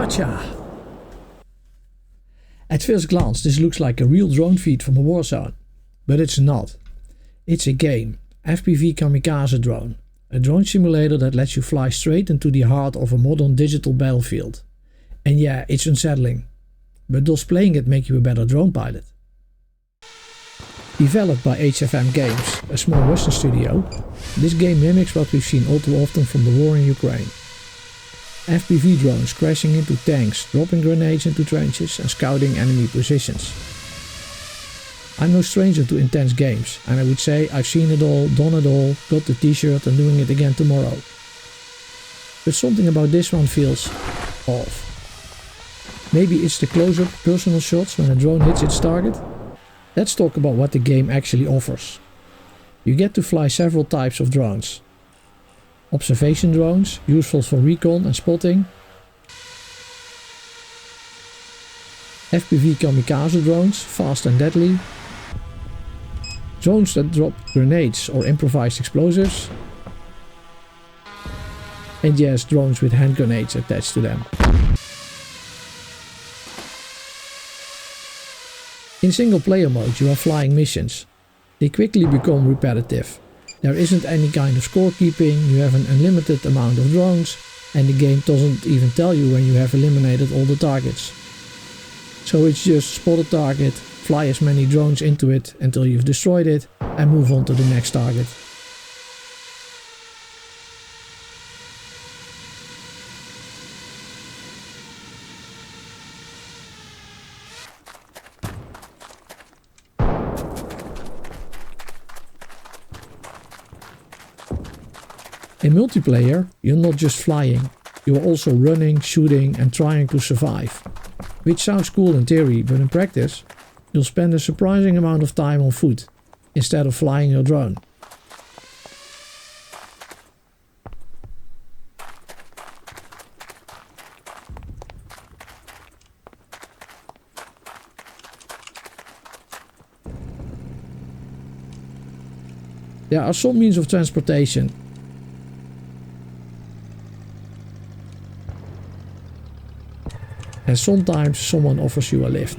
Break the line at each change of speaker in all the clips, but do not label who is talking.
Gotcha! At first glance this looks like a real drone feed from a war zone, but it's not. It's a game, FPV Kamikaze Drone, a drone simulator that lets you fly straight into the heart of a modern digital battlefield. And yeah, it's unsettling, but does playing it make you a better drone pilot? Developed by HFM Games, a small Russian studio, this game mimics what we've seen all too often from the war in Ukraine. FPV drones crashing into tanks, dropping grenades into trenches and scouting enemy positions. I'm no stranger to intense games, and I would say I've seen it all, done it all, got the t-shirt and doing it again tomorrow. But something about this one feels off. Maybe it's the close-up personal shots when a drone hits its target? Let's talk about what the game actually offers. You get to fly several types of drones. Observation drones, useful for recon and spotting. FPV Kamikaze drones, fast and deadly. Drones that drop grenades or improvised explosives. And yes, drones with hand grenades attached to them. In single player mode you are flying missions. They quickly become repetitive. There isn't any kind of scorekeeping, you have an unlimited amount of drones, and the game doesn't even tell you when you have eliminated all the targets. So it's just spot a target, fly as many drones into it until you've destroyed it, and move on to the next target. In multiplayer, you're not just flying, you are also running, shooting and trying to survive. Which sounds cool in theory, but in practice, you'll spend a surprising amount of time on foot, instead of flying your drone. There are some means of transportation. And sometimes someone offers you a lift.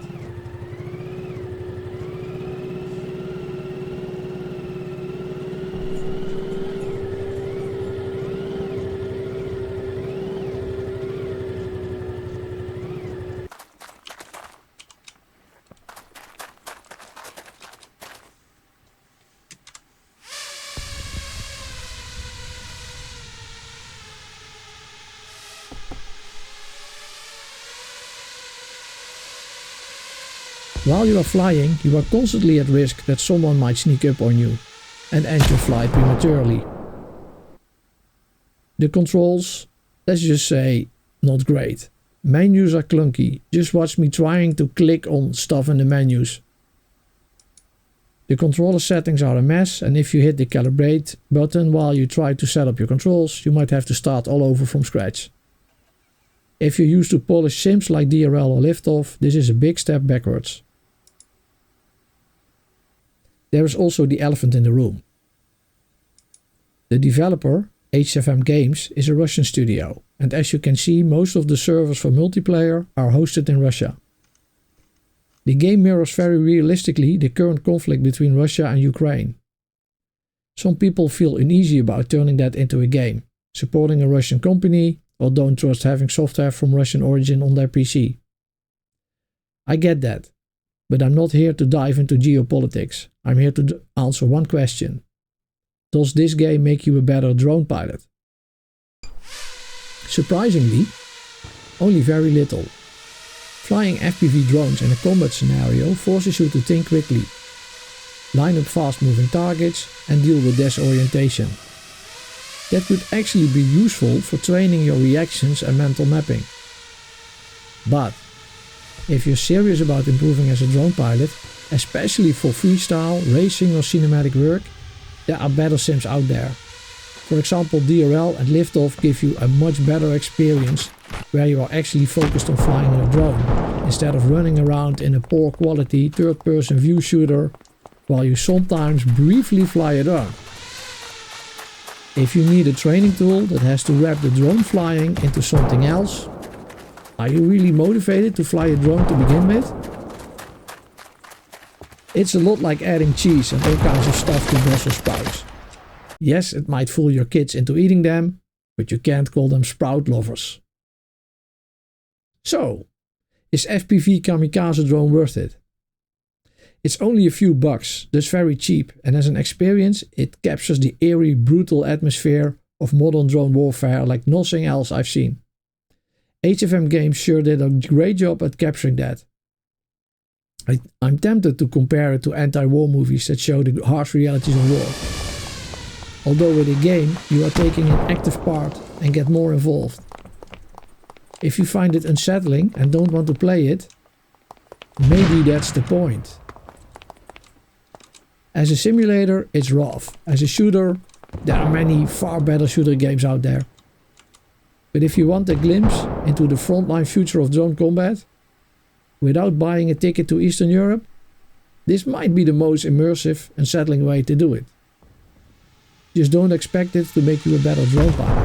While you are flying, you are constantly at risk that someone might sneak up on you and end your flight prematurely. The controls, let's just say, not great. Menus are clunky, just watch me trying to click on stuff in the menus. The controller settings are a mess, and if you hit the calibrate button while you try to set up your controls, you might have to start all over from scratch. If you're used to polished sims like DRL or Liftoff, this is a big step backwards. There is also the elephant in the room. The developer, HFM Games, is a Russian studio, and as you can see, most of the servers for multiplayer are hosted in Russia. The game mirrors very realistically the current conflict between Russia and Ukraine. Some people feel uneasy about turning that into a game, supporting a Russian company, or don't trust having software from Russian origin on their PC. I get that. But I'm not here to dive into geopolitics. I'm here to answer one question. Does this game make you a better drone pilot? Surprisingly, only very little. Flying FPV drones in a combat scenario forces you to think quickly, line up fast-moving targets and deal with disorientation. That could actually be useful for training your reactions and mental mapping. But if you're serious about improving as a drone pilot, especially for freestyle, racing or cinematic work, there are better sims out there. For example, DRL and Liftoff give you a much better experience where you are actually focused on flying your drone, instead of running around in a poor quality third-person view shooter while you sometimes briefly fly a drone. If you need a training tool that has to wrap the drone flying into something else, Are you really motivated to fly a drone to begin with? It's a lot like adding cheese and all kinds of stuff to Brussels sprouts. Yes, it might fool your kids into eating them, but you can't call them sprout lovers. So, is FPV Kamikaze Drone worth it? It's only a few bucks, thus very cheap, and as an experience it captures the eerie, brutal atmosphere of modern drone warfare like nothing else I've seen. HFM Games sure did a great job at capturing that. I'm tempted to compare it to anti-war movies that show the harsh realities of war. Although with a game you are taking an active part and get more involved. If you find it unsettling and don't want to play it, maybe that's the point. As a simulator, it's rough. As a shooter, there are many far better shooter games out there. But if you want a glimpse into the frontline future of drone combat, without buying a ticket to Eastern Europe, this might be the most immersive and unsettling way to do it. Just don't expect it to make you a better drone pilot.